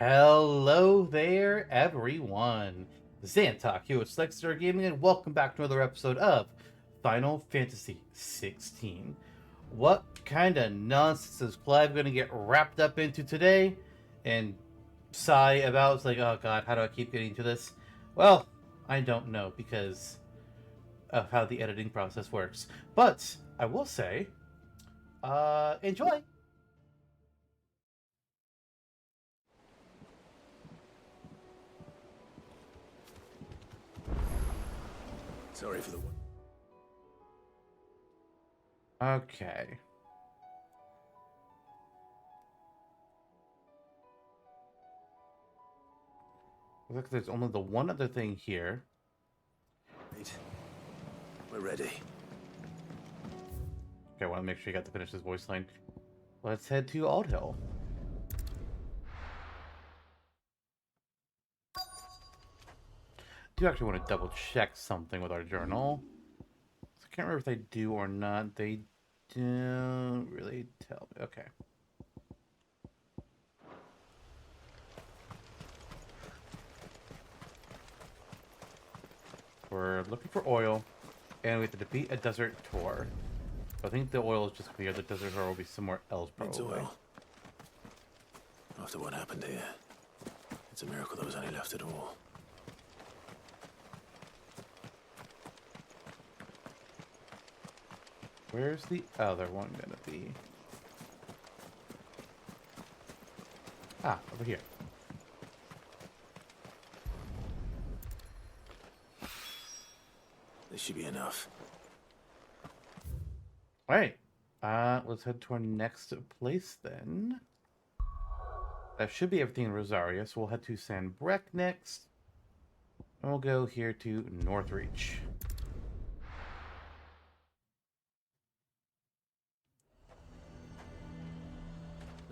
Hello there, everyone. Zantok here with Slexter Gaming, and welcome back to another episode of Final Fantasy XVI. What kind of nonsense is Clive going to get wrapped up into today and sigh about? It's like, oh god, how do I keep getting to this? Well, I don't know because of how the editing process works. But I will say, enjoy. Sorry for the one. Okay. Looks like there's only the one other thing here. Right. We're ready. Okay, I want to make sure you got to finish this voice line. Let's head to Aldhill. Do actually want to double check something with our journal. I can't remember if they do or not. They don't really tell me. Okay. We're looking for oil, and we have to defeat a desert tour. I think the oil is just clear. The desert tour will be somewhere else, Needs probably. oil. After what happened here, it's a miracle there was any left at all. Where's the other one gonna be? Ah, over here. This should be enough. Alright. Let's head to our next place then. That should be everything in Rosaria, so we'll head to San Brek next. And we'll go here to Northreach.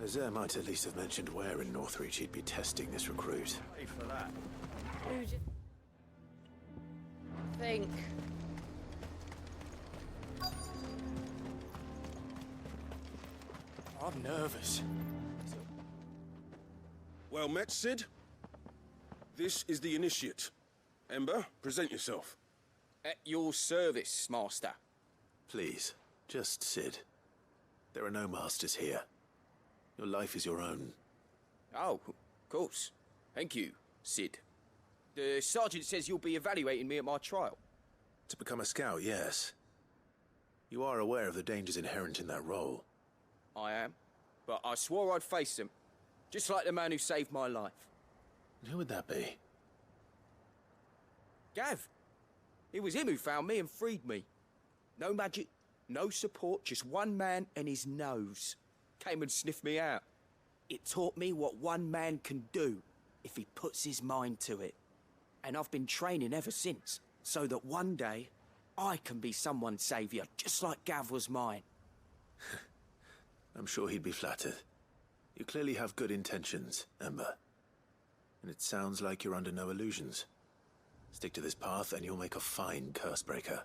Lazare might at least have mentioned where in Northreach he'd be testing this recruit. Pay for that. Who do you think? I'm nervous. Well met, Sid. This is the initiate. Ember, present yourself. At your service, Master. Please, just Sid. There are no masters here. Your life is your own. Oh, of course. Thank you, Sid. The sergeant says you'll be evaluating me at my trial. To become a scout, yes. You are aware of the dangers inherent in that role. I am. But I swore I'd face them. Just like the man who saved my life. And who would that be? Gav. It was him who found me and freed me. No magic, no support, just one man and his nose. Came and sniffed me out. It taught me what one man can do if he puts his mind to it. And I've been training ever since, so that one day I can be someone's saviour, just like Gav was mine. I'm sure he'd be flattered. You clearly have good intentions, Ember. And it sounds like you're under no illusions. Stick to this path and you'll make a fine cursebreaker.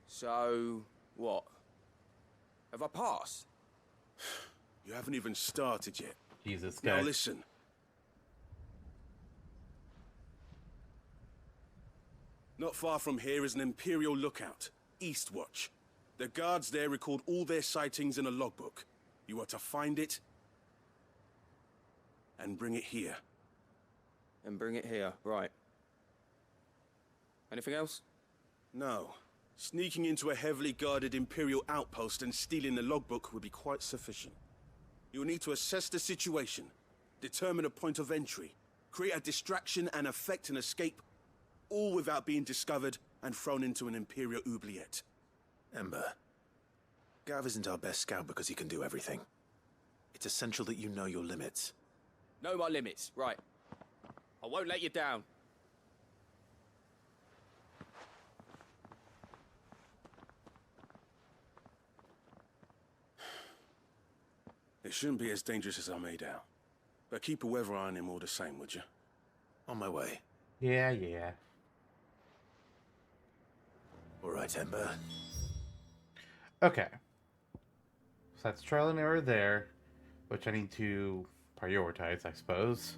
So, what? Have I passed? You haven't even started yet. Jesus, Now guys. listen. Not far from here is an Imperial lookout, Eastwatch. The guards there record all their sightings in a logbook. You are to find it and bring it here. And bring it here, right. Anything else? No. Sneaking into a heavily guarded Imperial outpost and stealing the logbook would be quite sufficient. You'll need to assess the situation, determine a point of entry, create a distraction and effect an escape, all without being discovered and thrown into an Imperial oubliette. Ember, Gav isn't our best scout because he can do everything. It's essential that you know your limits. Know my limits, right. I won't let you down. It shouldn't be as dangerous as I made out. But keep a weather eye on him all the same, would you? On my way. Yeah. All right, Ember. Okay. So that's trial and error there, which I need to prioritize, I suppose.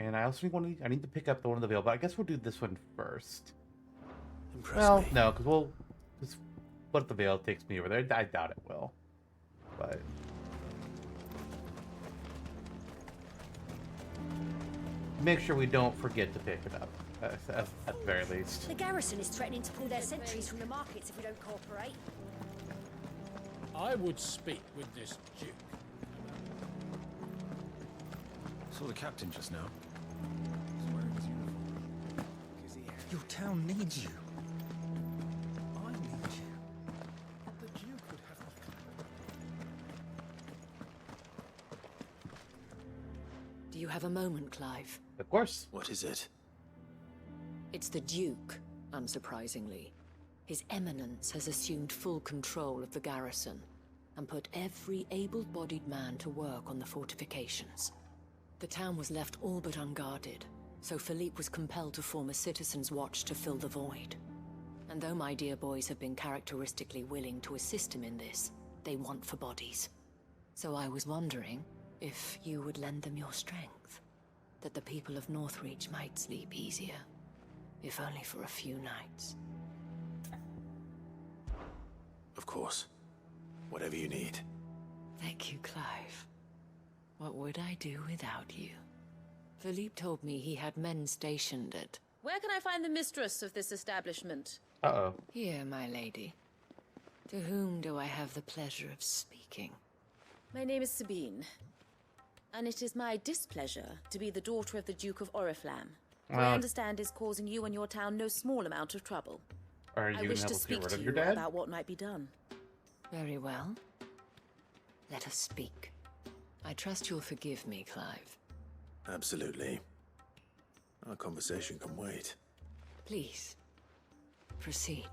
And I also I need to pick up the one of the veil, but I guess we'll do this one first. Impress Well, me. no, because what if the veil takes me over there? I doubt it will. But make sure we don't forget to pick it up, at the very least. The garrison is threatening to pull their sentries from the markets if we don't cooperate. I would speak with this duke. Saw the captain just now. He's wearing his uniform. Your town needs you. I need you. The duke would have Do you have a moment, Clive? Of course. What is it? It's the Duke, unsurprisingly. His Eminence has assumed full control of the garrison and put every able-bodied man to work on the fortifications. The town was left all but unguarded, so Philippe was compelled to form a citizens' watch to fill the void. And though my dear boys have been characteristically willing to assist him in this, they want for bodies. So I was wondering if you would lend them your strength, that the people of Northreach might sleep easier, if only for a few nights. Of course. Whatever you need. Thank you, Clive. What would I do without you? Philippe told me he had men stationed at... Where can I find the mistress of this establishment? Uh-oh. Here, my lady. To whom do I have the pleasure of speaking? My name is Sabine, and it is my displeasure to be the daughter of the Duke of Oriflamme, who I understand is causing you and your town no small amount of trouble. Are you I gonna wish help to us get speak rid to of you your dad? about what might be done. Very well. Let us speak. I trust you'll forgive me, Clive. Absolutely. Our conversation can wait. Please, proceed.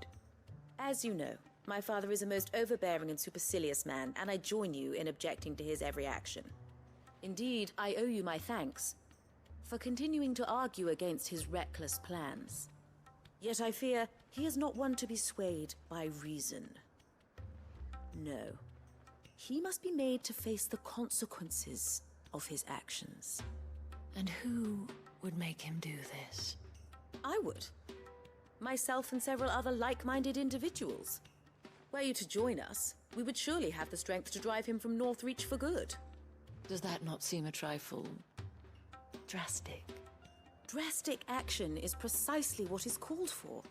As you know, my father is a most overbearing and supercilious man, and I join you in objecting to his every action. Indeed, I owe you my thanks for continuing to argue against his reckless plans. Yet I fear he is not one to be swayed by reason. No. He must be made to face the consequences of his actions. And who would make him do this? I would. Myself and several other like-minded individuals. Were you to join us, we would surely have the strength to drive him from Northreach for good. Does that not seem a trifle... drastic? Drastic action is precisely what is called for.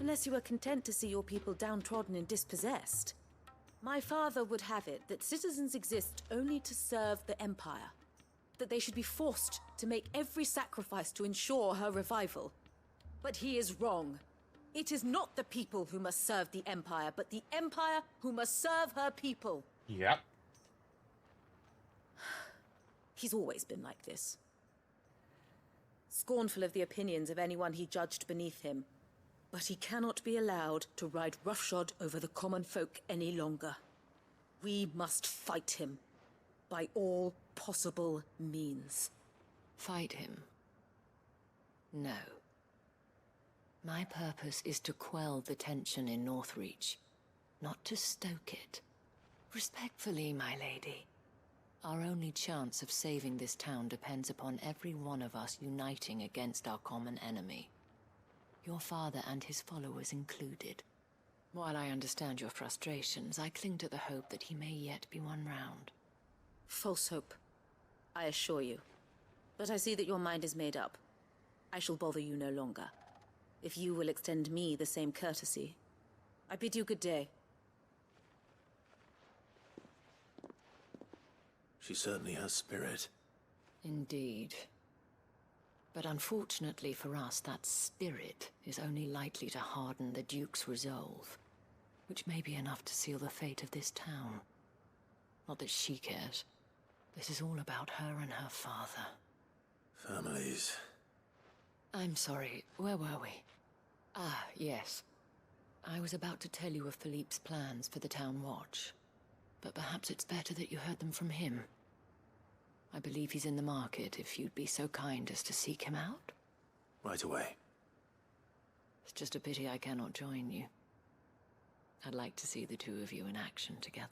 Unless you are content to see your people downtrodden and dispossessed. My father would have it that citizens exist only to serve the Empire. That they should be forced to make every sacrifice to ensure her revival. But he is wrong. It is not the people who must serve the Empire, but the Empire who must serve her people. Yep. He's always been like this. Scornful of the opinions of anyone he judged beneath him. But he cannot be allowed to ride roughshod over the common folk any longer. We must fight him. By all possible means. Fight him? No. My purpose is to quell the tension in Northreach, not to stoke it. Respectfully, my lady. Our only chance of saving this town depends upon every one of us uniting against our common enemy. Your father and his followers included. While I understand your frustrations, I cling to the hope that he may yet be won round. False hope, I assure you. But I see that your mind is made up. I shall bother you no longer. If you will extend me the same courtesy, I bid you good day. She certainly has spirit. Indeed. But unfortunately for us, that spirit is only likely to harden the Duke's resolve, which may be enough to seal the fate of this town. Not that she cares. This is all about her and her father. Families. I'm sorry, where were we? Ah, yes. I was about to tell you of Philippe's plans for the town watch, but perhaps it's better that you heard them from him. I believe he's in the market, if you'd be so kind as to seek him out. Right away. It's just a pity I cannot join you. I'd like to see the two of you in action together.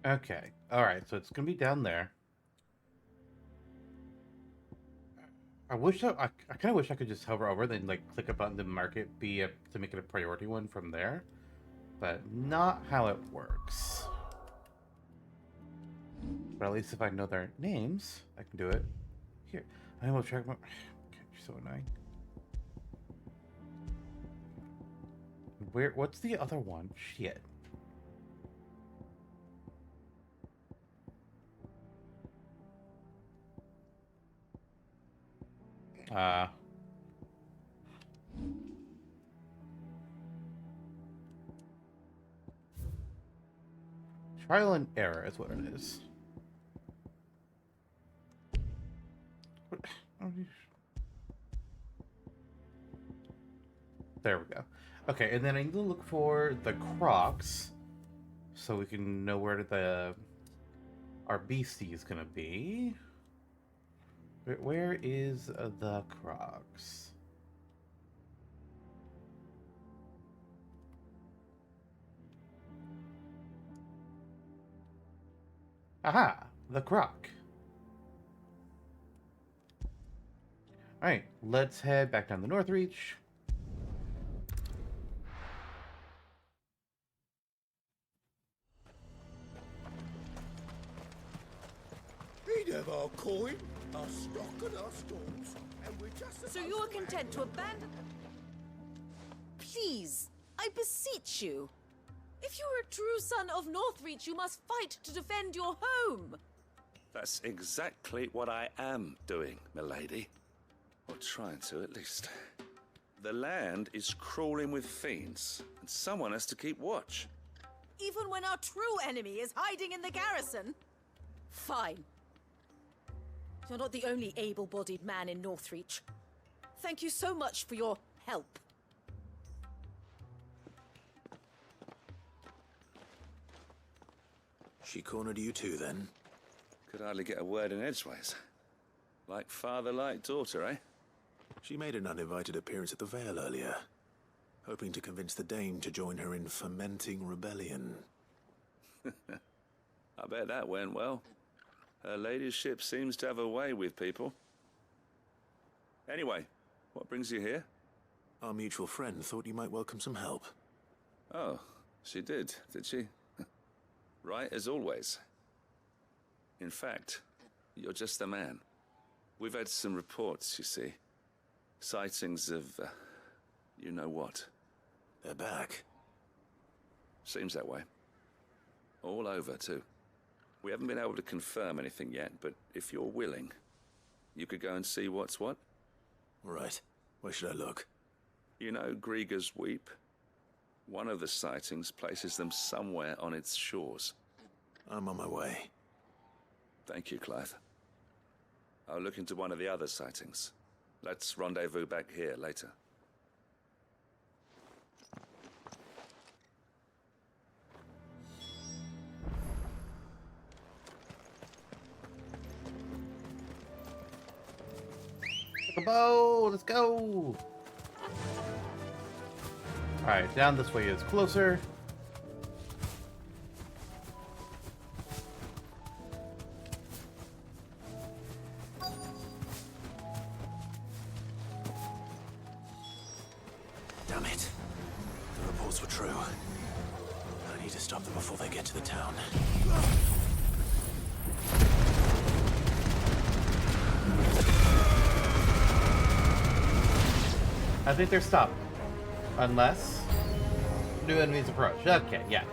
Okay. All right. So it's gonna be down there. I kind of wish I could just hover over, then like click a button to mark it, to make it a priority one from there, but not how it works. But at least if I know their names, I can do it. Here, I will track my. God, you're so annoying. What's the other one? Shit. Trial and error is what it is. What? There we go. Okay, and then I need to look for the Crocs, so we can know where our beastie is gonna be. Where is the Crocs? Aha! The Croc. Alright, let's head back down the Northreach. He'd have our coin, our stock and our stores, and we're just... So you are content to abandon... Please, I beseech you. If you are a true son of Northreach, you must fight to defend your home. That's exactly what I am doing, milady. Or trying to, at least. The land is crawling with fiends, and someone has to keep watch. Even when our true enemy is hiding in the garrison? Fine. You're not the only able-bodied man in Northreach. Thank you so much for your help. She cornered you too, then? Could hardly get a word in edgeways. Like father, like daughter, eh? She made an uninvited appearance at the Vale earlier, hoping to convince the Dame to join her in fomenting rebellion. I bet that went well. Her ladyship seems to have a way with people. Anyway, what brings you here? Our mutual friend thought you might welcome some help. Oh, she did she? Right as always. In fact, you're just the man. We've had some reports, you see. Sightings of, you know what. They're back. Seems that way. All over, too. We haven't been able to confirm anything yet, but if you're willing, you could go and see what's what. Right. Where should I look? You know Grieger's Weep? One of the sightings places them somewhere on its shores. I'm on my way. Thank you, Clive. I'll look into one of the other sightings. Let's rendezvous back here later. Bow, let's go! Alright, down this way is closer. Damn it. The reports were true. I need to stop them before they get to the town. I think they're stopped. Unless new enemies approach. Okay, yeah.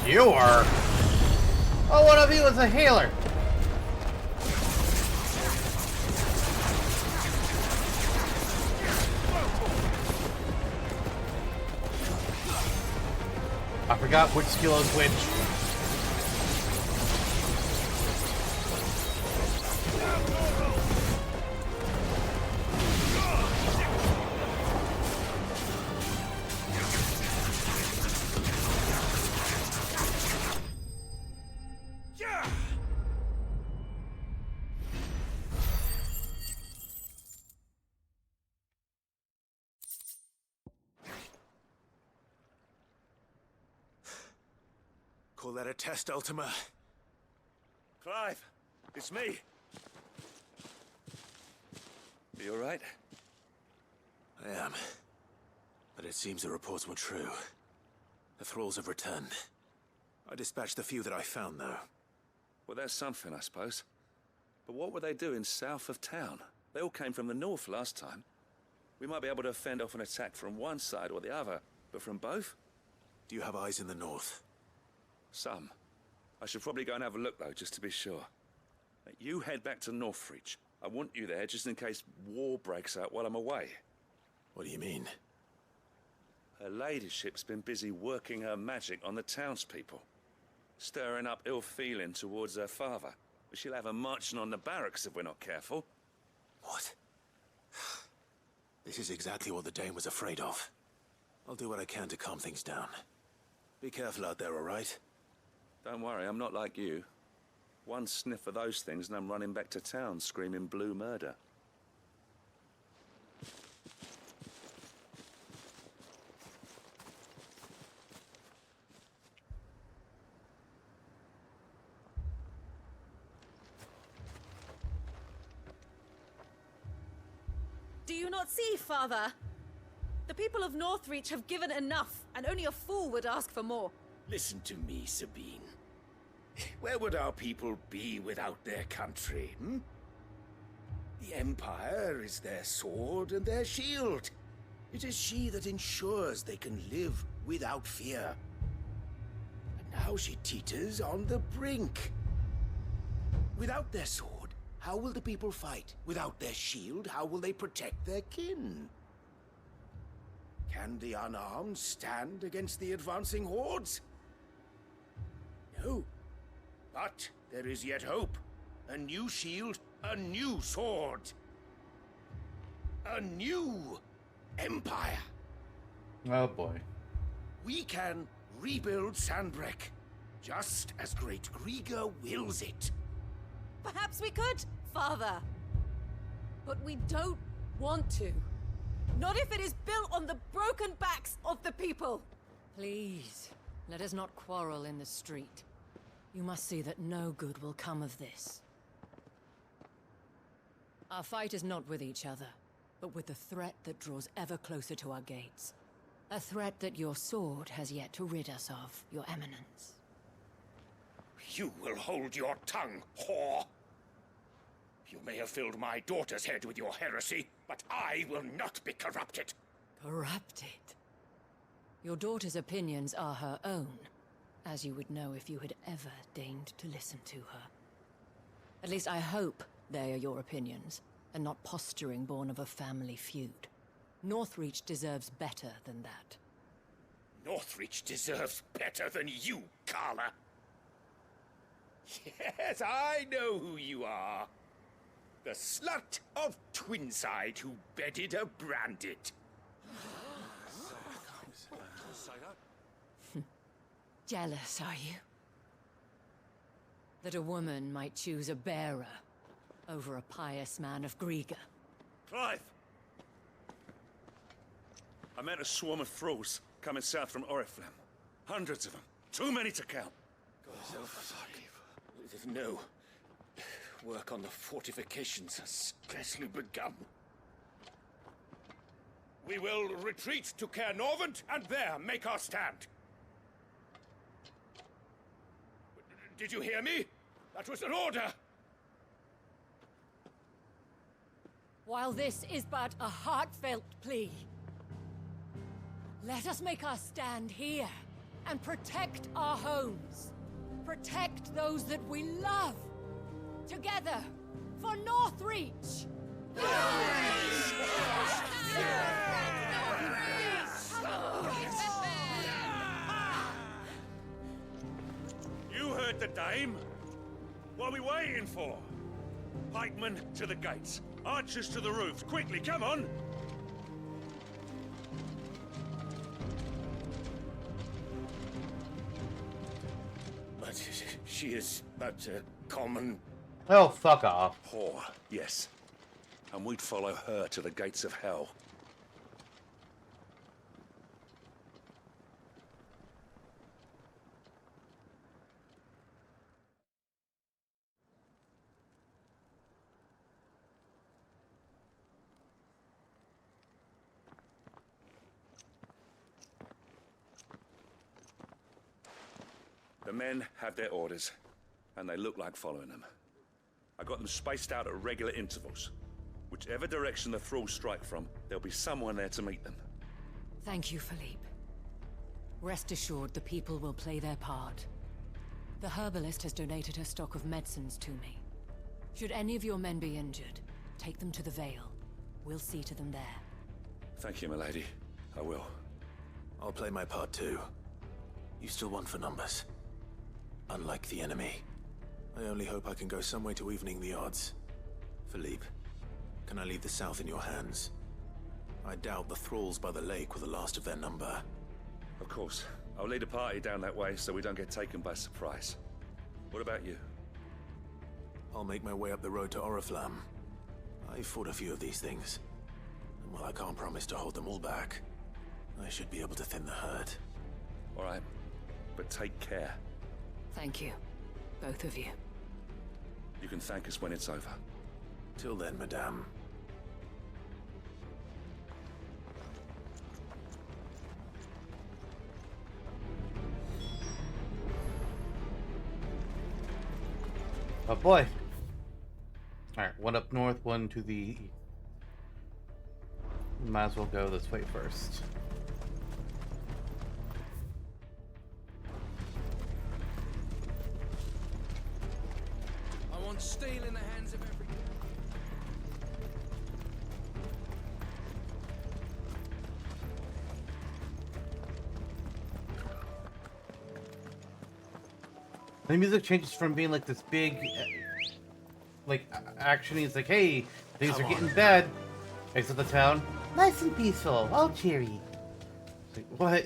Cure? Oh, one of you is a healer. I forgot which skill is which. Call that a test, Ultima? Clive, it's me. Are you all right? I am. But it seems the reports were true. The thralls have returned. I dispatched the few that I found, though. Well, that's something, I suppose. But what were they doing south of town? They all came from the north last time. We might be able to fend off an attack from one side or the other, but from both? Do you have eyes in the north? Some. I should probably go and have a look, though, just to be sure. You head back to Northreach. I want you there just in case war breaks out while I'm away. What do you mean? Her ladyship's been busy working her magic on the townspeople, stirring up ill feeling towards her father. But she'll have her marching on the barracks if we're not careful. What? This is exactly what the Dane was afraid of. I'll do what I can to calm things down. Be careful out there, all right? Don't worry, I'm not like you. One sniff of those things and I'm running back to town screaming blue murder. Do you not see, Father? The people of Northreach have given enough, and only a fool would ask for more. Listen to me, Sabine. Where would our people be without their country, hmm? The Empire is their sword and their shield. It is she that ensures they can live without fear. And now she teeters on the brink. Without their sword, how will the people fight? Without their shield, how will they protect their kin? Can the unarmed stand against the advancing hordes? No. But there is yet hope. A new shield, a new sword. A new empire. Oh boy. We can rebuild Sandbreck, just as Great Grieger wills it. Perhaps we could, Father. But we don't want to. Not if it is built on the broken backs of the people. Please, let us not quarrel in the street. You must see that no good will come of this. Our fight is not with each other, but with the threat that draws ever closer to our gates. A threat that your sword has yet to rid us of, Your Eminence. You will hold your tongue, whore. You may have filled my daughter's head with your heresy, but I will not be corrupted. Corrupted? Your daughter's opinions are her own, as you would know if you had ever deigned to listen to her. At least I hope they are your opinions, and not posturing born of a family feud. Northreach deserves better than that. Northreach deserves better than you, Carla. Yes, I know who you are. The slut of Twinside who bedded a Brandit. Jealous, are you? That a woman might choose a bearer over a pious man of Grieger. Clive! I met a swarm of thralls coming south from Oriflamme. Hundreds of them. Too many to count. No. Work on the fortifications has scarcely begun. We will retreat to Caer Norvent and there make our stand. Did you hear me? That was an order! While this is but a heartfelt plea, let us make our stand here and protect our homes. Protect those that we love. Together, for Northreach! You heard the dame. What are we waiting for? Pikemen to the gates. Archers to the roofs. Quickly, come on! But she is but a common... Oh, fuck off. Whore, yes. And we'd follow her to the gates of hell. The men have their orders, and they look like following them. I got them spaced out at regular intervals. Whichever direction the thralls strike from, there'll be someone there to meet them. Thank you, Philippe. Rest assured the people will play their part. The herbalist has donated her stock of medicines to me. Should any of your men be injured, take them to the Vale. We'll see to them there. Thank you, milady. I will. I'll play my part too. You still won for numbers. Unlike the enemy. I only hope I can go some way to evening the odds. Philippe, can I leave the south in your hands? I doubt the thralls by the lake were the last of their number. Of course. I'll lead a party down that way so we don't get taken by surprise. What about you? I'll make my way up the road to Oriflamme. I've fought a few of these things. And while I can't promise to hold them all back, I should be able to thin the herd. All right. But take care. Thank you. Both of you. You can thank us when it's over. Till then, madame. Oh boy. Alright, one up north, one to the... Might as well go this way first. I want steel in the hands of every... The music changes from being like this big, like, action. It's like, hey, things are getting bad. Exit the town. Nice and peaceful, all cheery. It's like, what?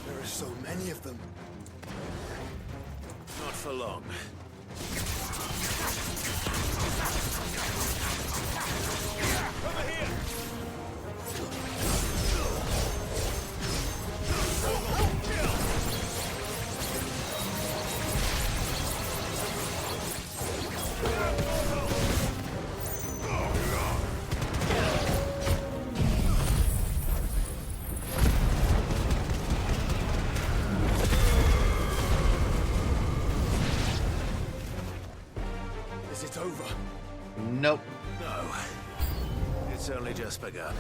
There are so many of them. Not for long. Over here! Is it over? Nope. No. It's only just begun.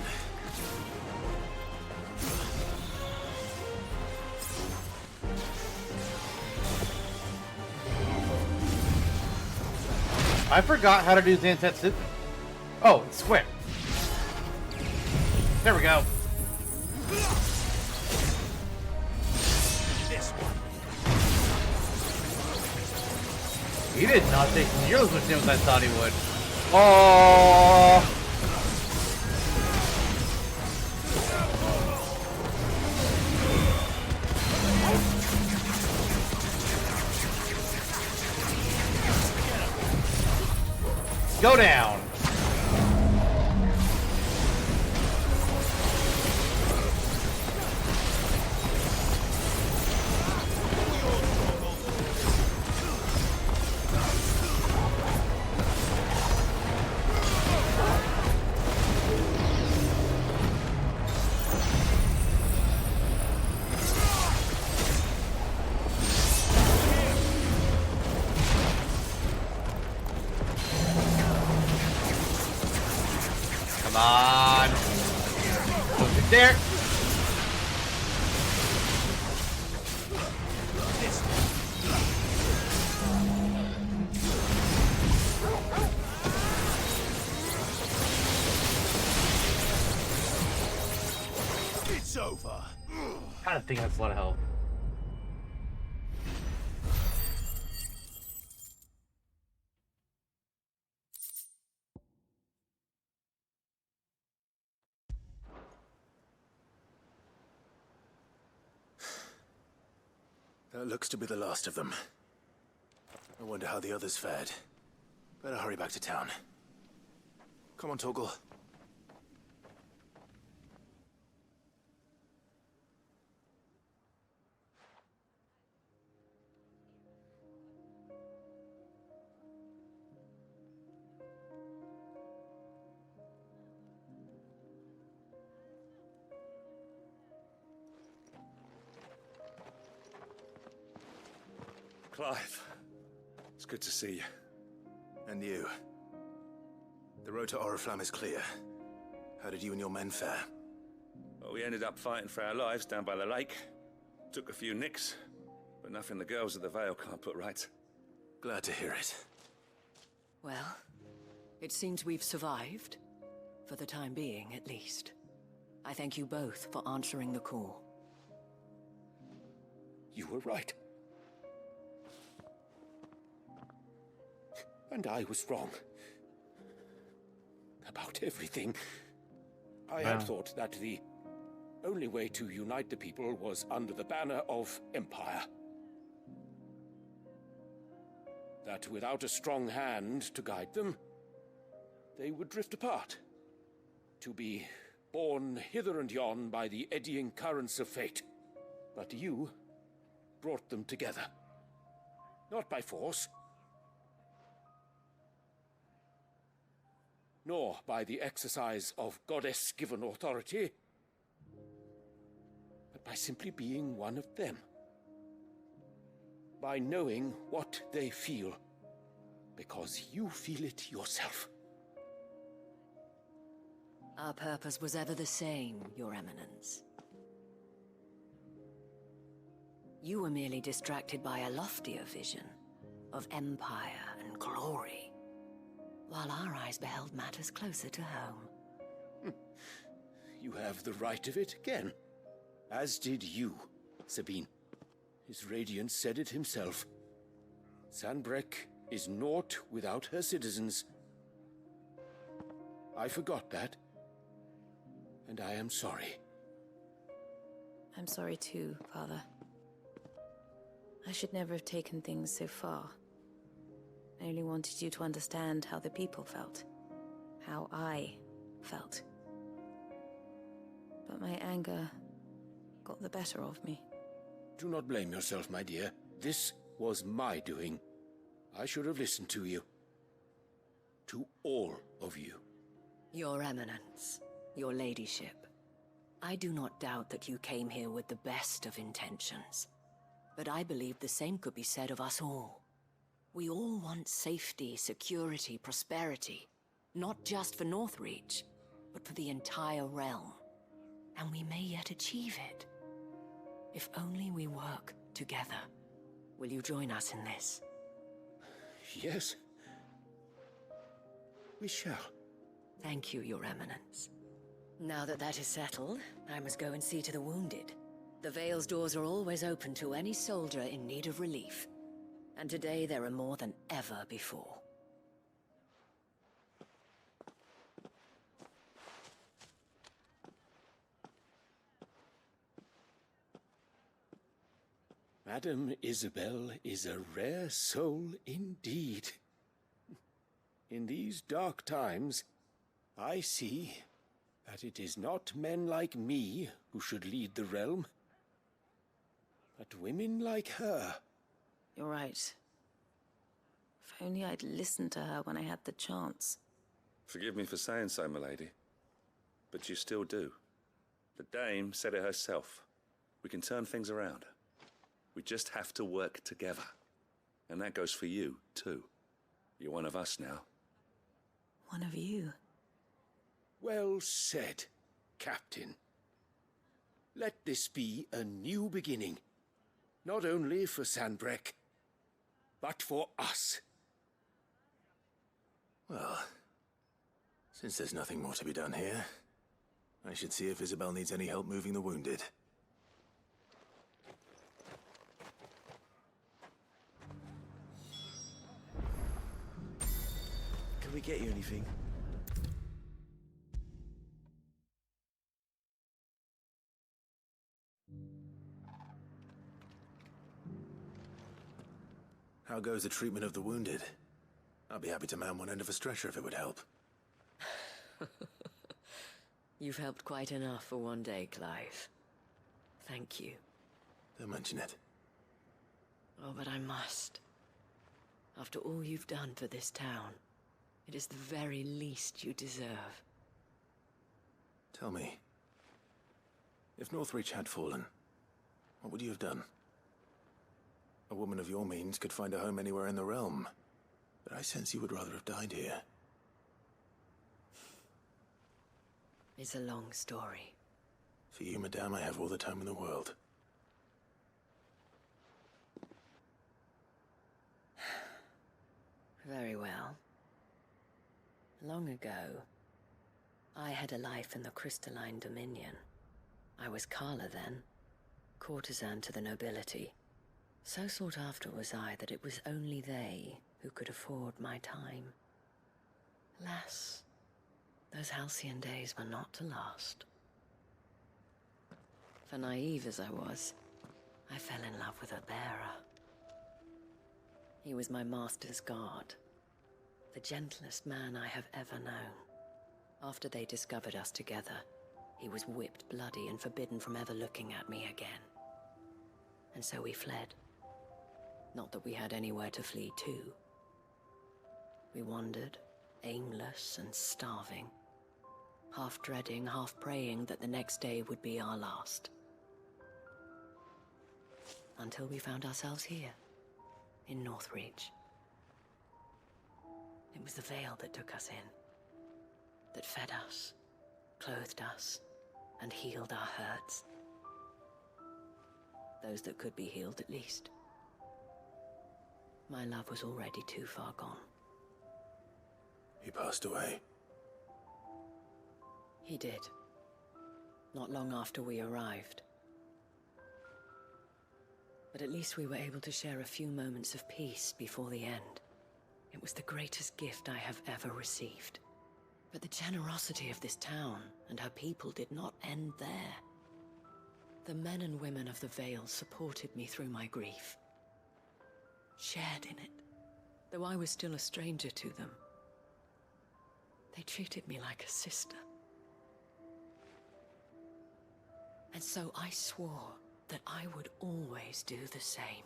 I forgot how to do Zantetsu. Oh, it's square. There we go. This one. He did not take nearly as much damage as I thought he would. Oh. Go down. Come on. Push it there. It's over. Kind of think that's a lot of health. That looks to be the last of them. I wonder how the others fared. Better hurry back to town. Come on, Torgal. Clive, it's good to see you. And you. The road to Oriflamme is clear. How did you and your men fare? Well, we ended up fighting for our lives down by the lake. Took a few nicks, but nothing the girls of the Vale can't put right. Glad to hear it. Well, it seems we've survived. For the time being, at least. I thank you both for answering the call. You were right. And I was wrong. About everything. I had thought that the only way to unite the people was under the banner of Empire. That without a strong hand to guide them, they would drift apart. To be borne hither and yon by the eddying currents of fate. But you brought them together. Not by force, nor by the exercise of goddess-given authority, but by simply being one of them. By knowing what they feel, because you feel it yourself. Our purpose was ever the same, Your Eminence. You were merely distracted by a loftier vision of empire and glory, while our eyes beheld matters closer to home. You have the right of it again, as did you, Sabine. His radiance said it himself. Sanbreque is naught without her citizens. I forgot that, and I am sorry. I'm sorry too, Father. I should never have taken things so far. I only wanted you to understand how the people felt. How I felt. But my anger got the better of me. Do not blame yourself, my dear. This was my doing. I should have listened to you. To all of you. Your Eminence, your ladyship, I do not doubt that you came here with the best of intentions. But I believe the same could be said of us all. We all want safety, security, prosperity. Not just for Northreach, but for the entire realm. And we may yet achieve it. If only we work together. Will you join us in this? Yes. We shall. Thank you, Your Eminence. Now that that is settled, I must go and see to the wounded. The Vale's doors are always open to any soldier in need of relief. And today there are more than ever before. Madame Isabel is a rare soul indeed. In these dark times, I see that it is not men like me who should lead the realm, but women like her. You're right. If only I'd listened to her when I had the chance. Forgive me for saying so, milady, but you still do. The Dame said it herself. We can turn things around. We just have to work together. And that goes for you, too. You're one of us now. One of you. Well said, Captain. Let this be a new beginning. Not only for Sanbreque, but for us. Well, since there's nothing more to be done here, I should see if Isabel needs any help moving the wounded. Can we get you anything? How goes the treatment of the wounded? I'd be happy to man one end of a stretcher if it would help. You've helped quite enough for one day, Clive. Thank you. Don't mention it. Oh, but I must. After all you've done for this town, it is the very least you deserve. Tell me, if Northreach had fallen, what would you have done? A woman of your means could find a home anywhere in the realm. But I sense you would rather have died here. It's a long story. For you, madame, I have all the time in the world. Very well. Long ago, I had a life in the Crystalline Dominion. I was Carla then, courtesan to the nobility. So sought after was I that it was only they who could afford my time. Alas, those halcyon days were not to last. For naive as I was, I fell in love with a bearer. He was my master's guard, the gentlest man I have ever known. After they discovered us together, he was whipped bloody and forbidden from ever looking at me again. And so we fled. Not that we had anywhere to flee to. We wandered, aimless and starving, half dreading, half praying that the next day would be our last. Until we found ourselves here, in Northreach. It was the veil that took us in, that fed us, clothed us, and healed our hurts. Those that could be healed, at least. My love was already too far gone. He passed away. He did. Not long after we arrived. But at least we were able to share a few moments of peace before the end. It was the greatest gift I have ever received. But the generosity of this town and her people did not end there. The men and women of the Vale supported me through my grief. Shared in it, though I was still a stranger to them. They treated me like a sister. And so I swore that I would always do the same.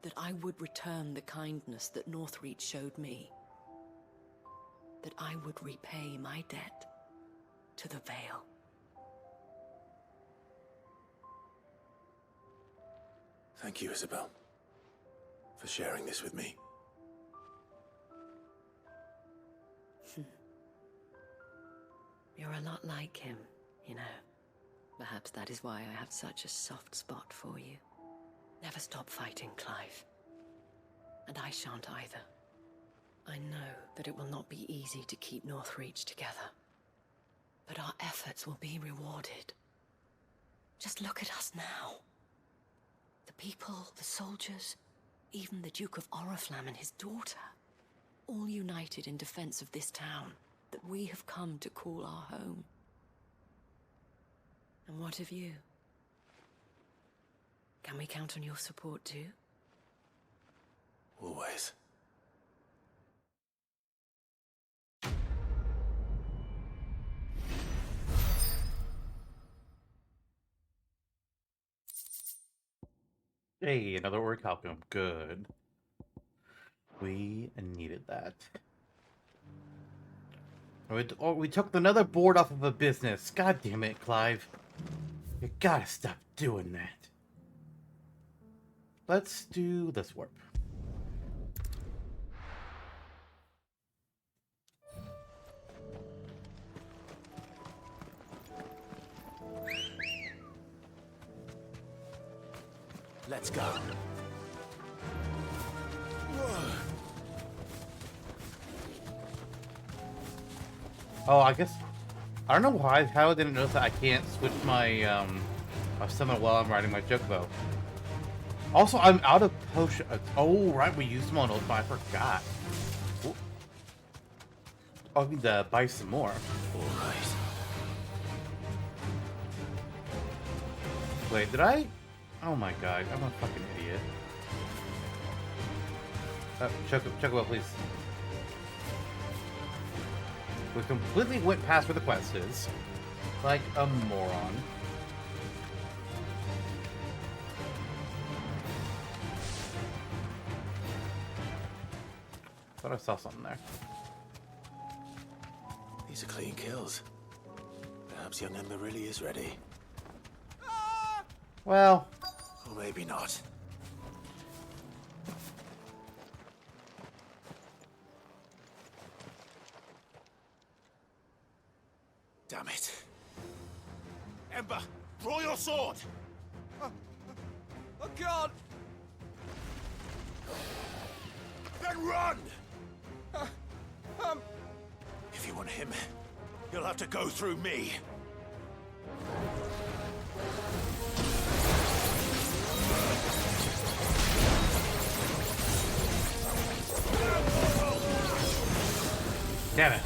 That I would return the kindness that Northreach showed me. That I would repay my debt to the Vale. Thank you, Isabel, for sharing this with me. You're a lot like him, you know. Perhaps that is why I have such a soft spot for you. Never stop fighting, Clive. And I shan't either. I know that it will not be easy to keep Northreach together. But our efforts will be rewarded. Just look at us now. The people, the soldiers, even the Duke of Oriflamme and his daughter, all united in defense of this town that we have come to call our home. And what of you? Can we count on your support too? Always. Hey, another orc calculum. Good. We needed that. We took another board off of a business. God damn it, Clive. You gotta stop doing that. Let's do this warp. Let's go. Oh, I guess I don't know why. How I didn't notice that I can't switch my my summon while I'm riding my Chocobo. Also, I'm out of potion. Oh, right, we used them on Ultima. I forgot. Ooh. Oh, I need to buy some more. All right. Wait, did I? Oh my god, I'm a fucking idiot. Chocobo, please. We completely went past where the quest is. Like a moron. Thought I saw something there. These are clean kills. Perhaps young Ember really is ready. Well, Or maybe not. Damn it. Ember, draw your sword! I can't! Then run! If you want him, you'll have to go through me. Damn it.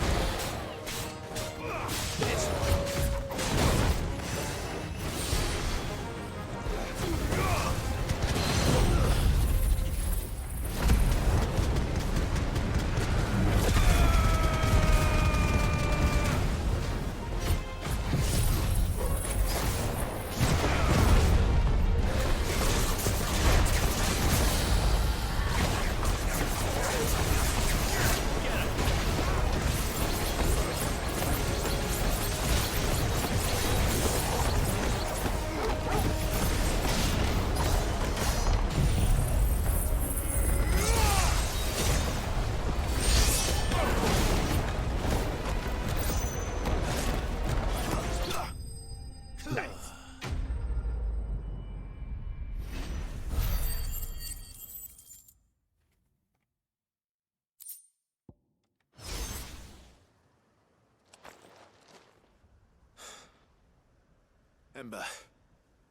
Ember,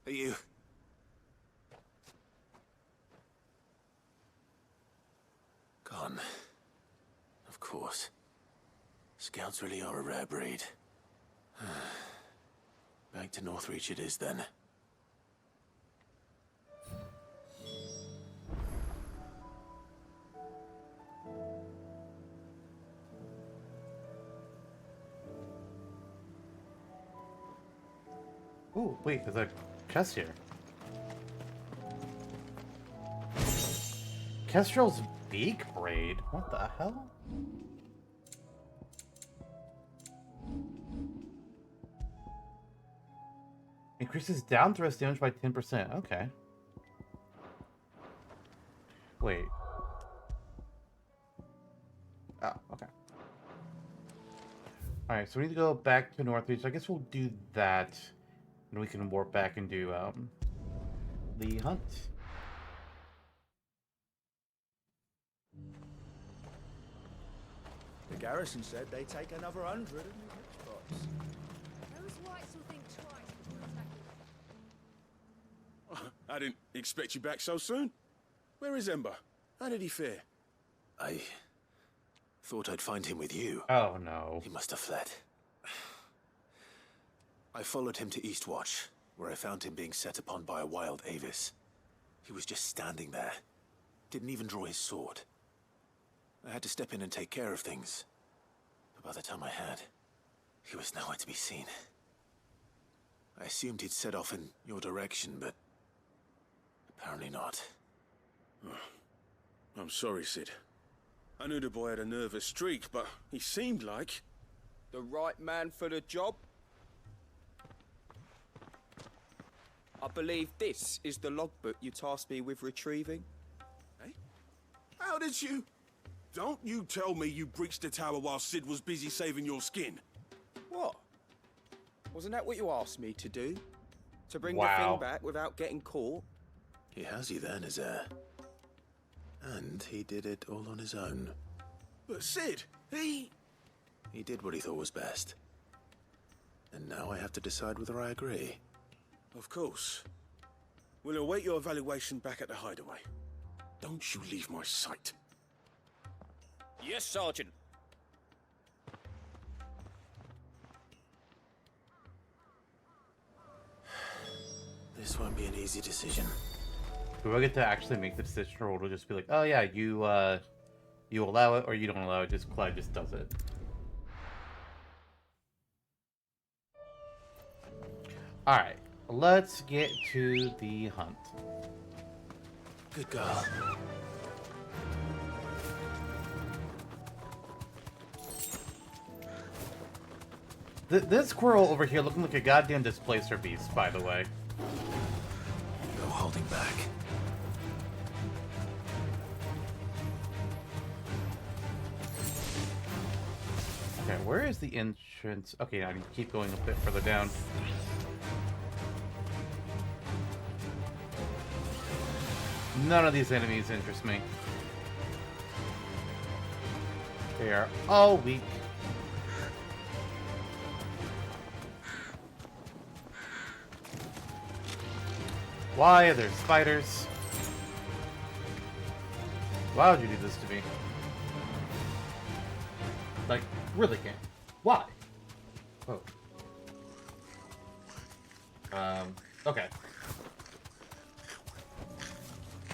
are you... Gone. Of course. Scouts really are a rare breed. Back to Northreach it is then. Ooh, wait, there's a chest here. Kestrel's beak braid? What the hell? Increases down thrust damage by 10%. Okay. Wait. Oh, okay. Alright, so we need to go back to Northreach. I guess we'll do that. And we can warp back and do the hunt. The garrison said they'd take another 100 in the box. Those whites will think twice before attacking. I didn't expect you back so soon. Where is Ember? How did he fare? I thought I'd find him with you. Oh no. He must have fled. I followed him to Eastwatch, where I found him being set upon by a wild Avis. He was just standing there. Didn't even draw his sword. I had to step in and take care of things. But by the time I had, he was nowhere to be seen. I assumed he'd set off in your direction, but apparently not. I'm sorry, Sid. I knew the boy had a nervous streak, but he seemed like... The right man for the job? I believe this is the logbook you tasked me with retrieving. Eh? How did you... Don't you tell me you breached the tower while Sid was busy saving your skin. What? Wasn't that what you asked me to do? To bring the Wow. thing back without getting caught? He has you then, his heir. And he did it all on his own. But Sid, he did what he thought was best. And now I have to decide whether I agree. Of course. We'll await your evaluation back at the hideaway. Don't you leave my sight. Yes, Sergeant. This won't be an easy decision. Do I get to actually make the decision, or will it just be like, oh yeah, you allow it or you don't allow it, just Clive just does it? Alright, let's get to the hunt. Good girl. This squirrel over here looking like a goddamn displacer beast, by the way. No holding back. Okay, where is the entrance? Okay, I need to keep going a bit further down. None of these enemies interest me. They are all weak. Why are there spiders? Why would you do this to me? Like, really can't. Why? Oh. Okay.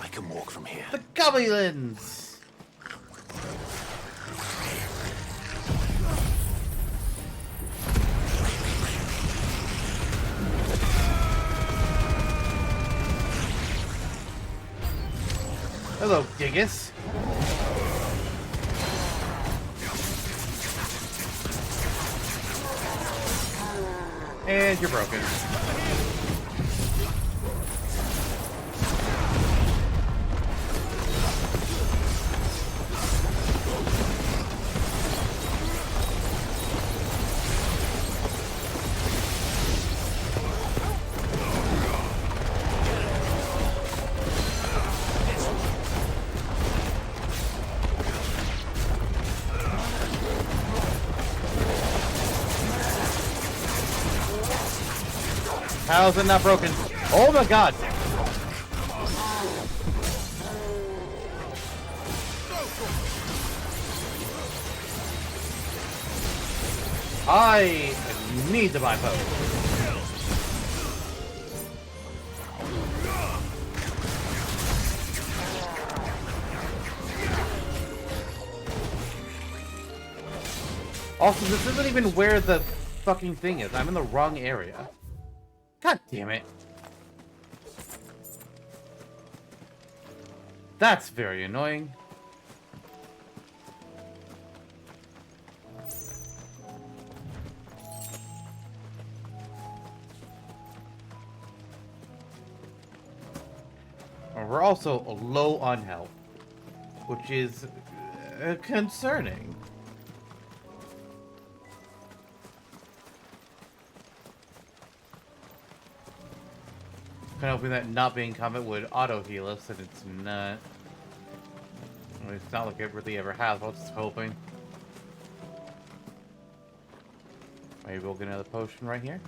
I can walk from here. The goblins! Hello, Dingus. And you're broken. How's it not broken? Oh my god! I need to buy potions. Also, this isn't even where the fucking thing is. I'm in the wrong area. God damn it. That's very annoying. We're also low on health, which is concerning. Kind of hoping that not being combat would auto heal us, and it's not. I mean, it's not like it really ever has. I was just hoping. Maybe we'll get another potion right here.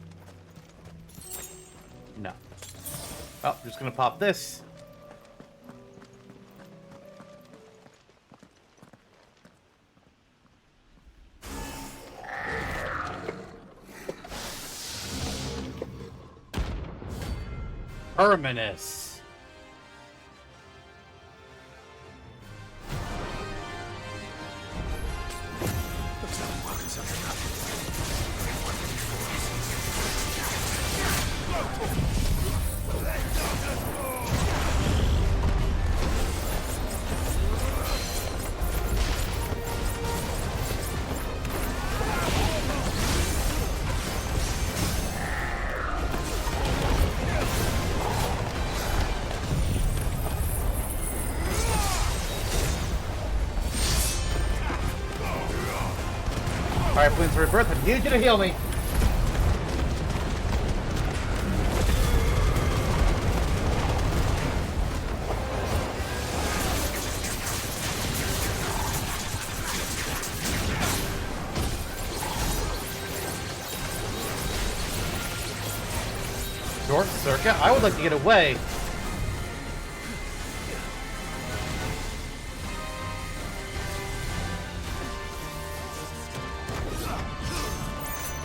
No. Oh, just gonna pop this. Terminus. Looks like I'm working something up. Alright, Bloom's Rebirth, I need you to heal me. Short circuit? I would like to get away.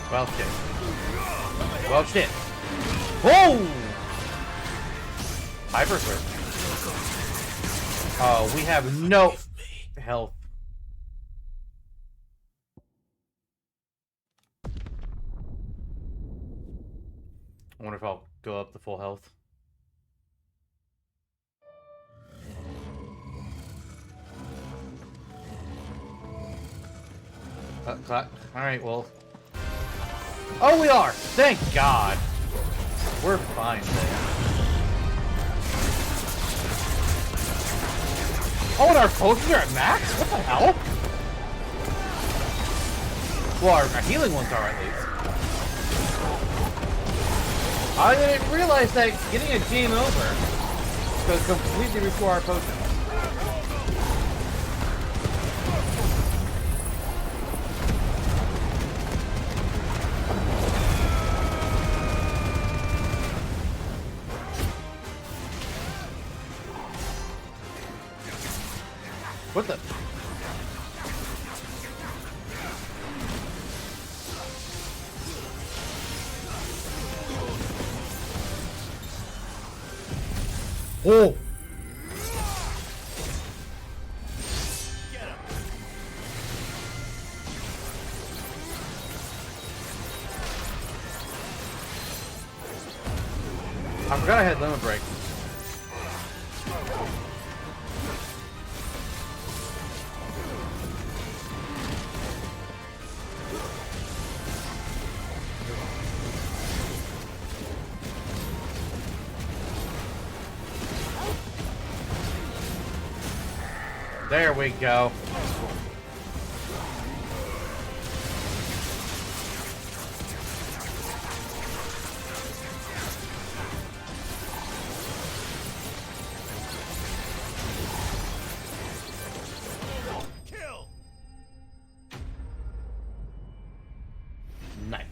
Well, shit. Well, shit. Whoa! Hyper Surge. Oh, we have no health. I wonder if I'll go up to full health. Alright, well. Oh, we are! Thank God! We're fine there. Oh, and our potions are at max? What the hell? Well, our healing ones are at least. I didn't realize that getting a game over could completely restore our potions. What the? Oh! I forgot I had limit break. There we go. Kill! Nice.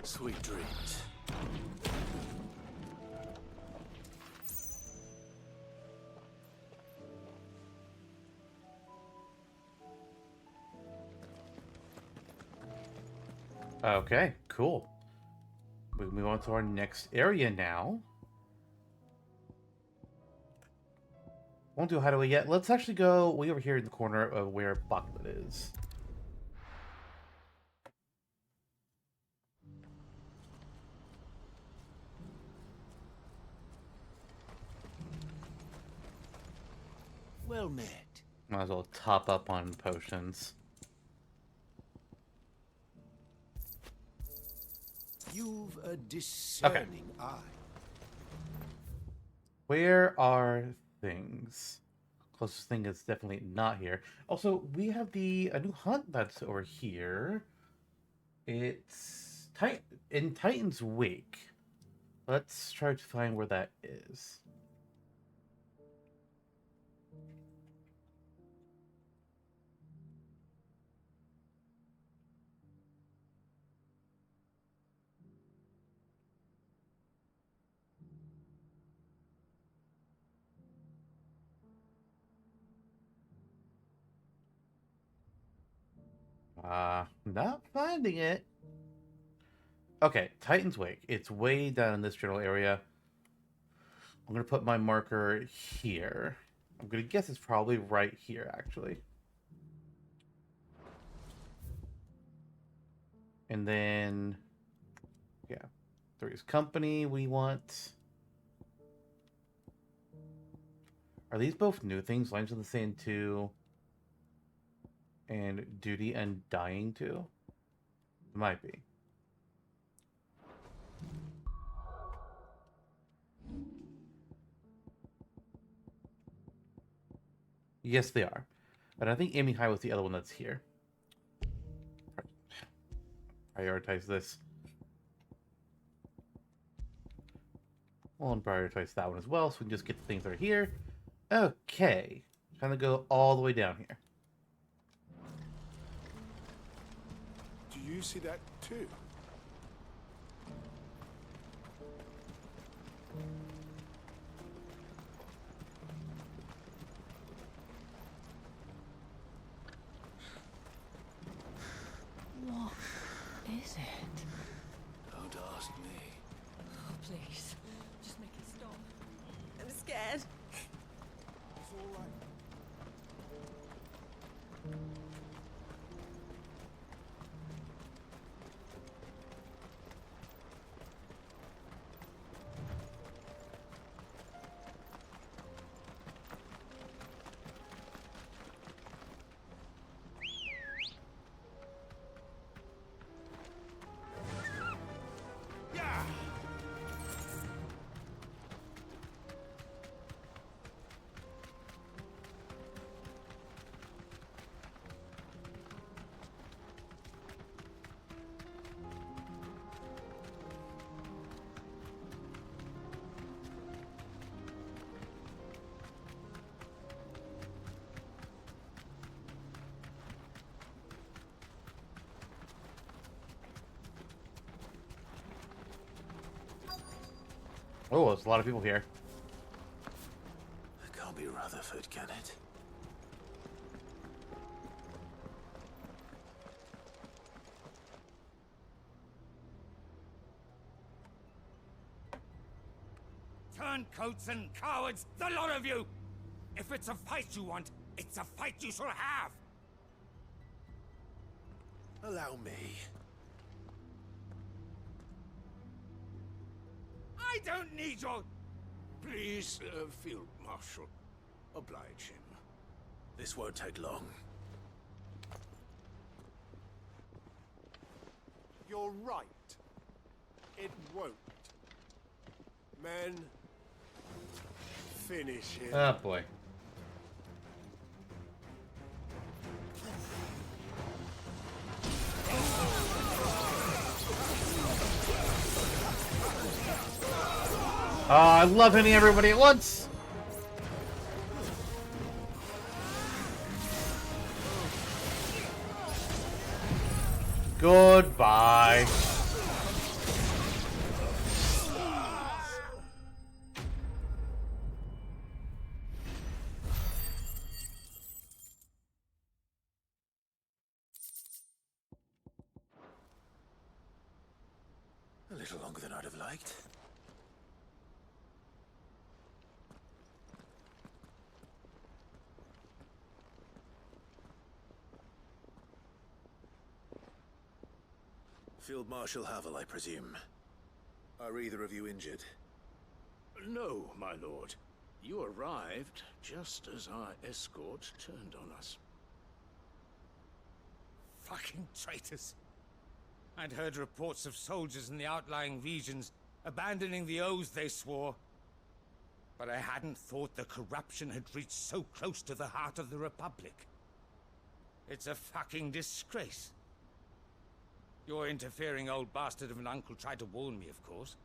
Sweet dreams. Okay, cool. We move on to our next area now. Won't do hideaway yet. Let's actually go way over here in the corner of where Bucklet is. Well met. Might as well top up on potions. You've a discerning eye. Where are things? Closest thing is definitely not here. Also, we have a new hunt that's over here. It's in Titan's Wake. Let's try to find where that is. Not finding it. Okay, Titan's Wake. It's way down in this general area. I'm gonna put my marker here. I'm gonna guess it's probably right here, actually. And then, yeah, Three's Company we want. Are these both new things? Lines of the Sand 2 and Duty and Dying 2? Might be. Yes, they are. But I think Aiming High was the other one that's here. Prioritize this. We'll prioritize that one as well, so we can just get the things that are here. Okay. Trying to go all the way down here. Do you see that too? What is it? Don't ask me. Oh, please. Just make it stop. I'm scared. It's all right. Oh, there's a lot of people here. It can't be Rutherford, can it? Turncoats and cowards, the lot of you! If it's a fight you want, it's a fight you shall have! Allow me. I don't need your... Please, Field Marshal, oblige him. This won't take long. You're right. It won't. Men, finish him. Oh boy. Oh, I love hitting everybody at once. Goodbye. A little longer than I'd have liked. Field Marshal Havel, I presume. Are either of you injured? No, my lord. You arrived just as our escort turned on us. Fucking traitors. I'd heard reports of soldiers in the outlying regions abandoning the oaths they swore. But I hadn't thought the corruption had reached so close to the heart of the Republic. It's a fucking disgrace. Your interfering old bastard of an uncle tried to warn me, of course.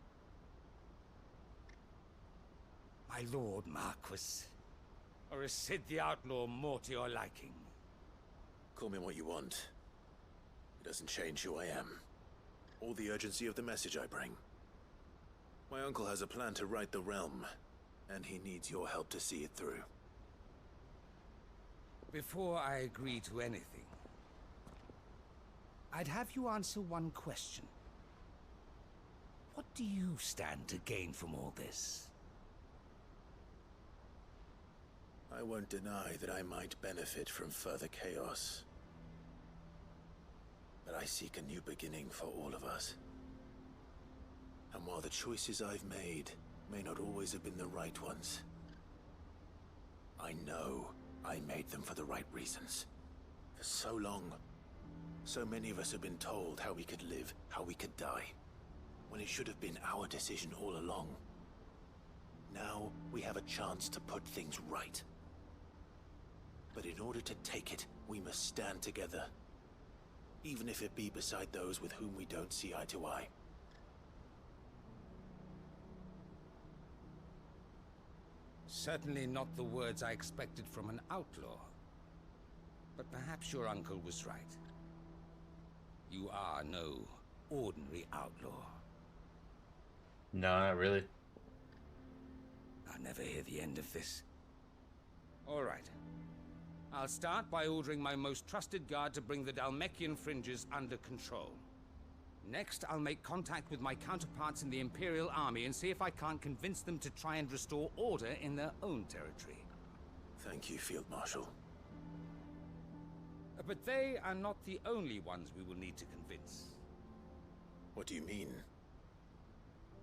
My lord Marquis. Or is Sid the Outlaw more to your liking? Call me what you want. It doesn't change who I am, or the urgency of the message I bring. My uncle has a plan to right the realm, and he needs your help to see it through. Before I agree to anything, I'd have you answer one question. What do you stand to gain from all this? I won't deny that I might benefit from further chaos. But I seek a new beginning for all of us. And while the choices I've made may not always have been the right ones, I know I made them for the right reasons. For so long, so many of us have been told how we could live, how we could die, when it should have been our decision all along. Now we have a chance to put things right. But in order to take it, we must stand together. Even if it be beside those with whom we don't see eye to eye. Certainly not the words I expected from an outlaw. But perhaps your uncle was right. You are no ordinary outlaw. No, not really. I'll never hear the end of this. All right. I'll start by ordering my most trusted guard to bring the Dalmekian fringes under control. Next, I'll make contact with my counterparts in the Imperial Army and see if I can't convince them to try and restore order in their own territory. Thank you, Field Marshal. But they are not the only ones we will need to convince. What do you mean?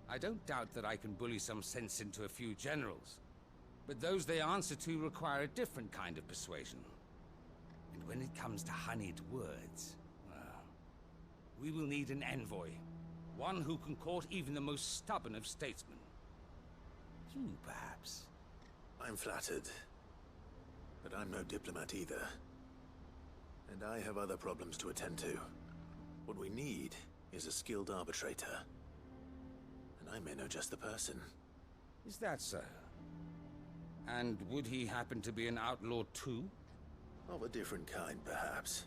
I don't doubt that I can bully some sense into a few generals. But those they answer to require a different kind of persuasion. And when it comes to honeyed words, well, we will need an envoy. One who can court even the most stubborn of statesmen. You, perhaps. I'm flattered. But I'm no diplomat either. And I have other problems to attend to. What we need is a skilled arbitrator. And I may know just the person. Is that so? And would he happen to be an outlaw too? Of a different kind, perhaps.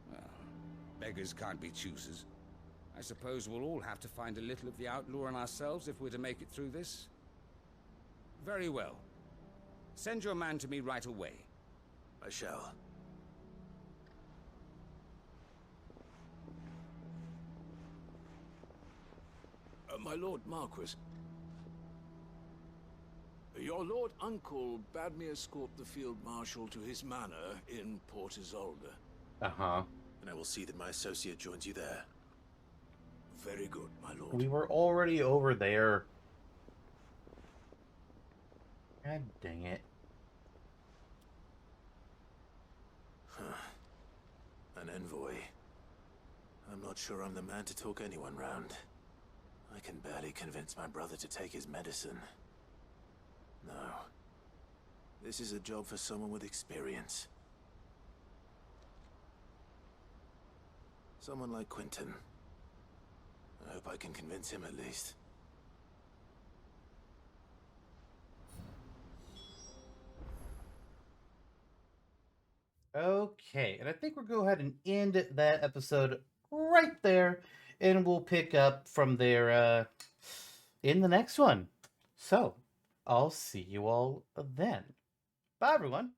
Well, beggars can't be choosers. I suppose we'll all have to find a little of the outlaw in ourselves if we're to make it through this. Very well. Send your man to me right away. I shall. My Lord Marquis. Your Lord Uncle bade me escort the Field Marshal to his manor in Port Isolde. Uh-huh. And I will see that my associate joins you there. Very good, my lord. We were already over there. God dang it. An envoy. I'm not sure I'm the man to talk anyone round. I can barely convince my brother to take his medicine. No. This is a job for someone with experience. Someone like Quentin. I hope I can convince him at least. Okay, and I think we'll go ahead and end that episode right there, and we'll pick up from there in the next one. So, I'll see you all then. Bye, everyone.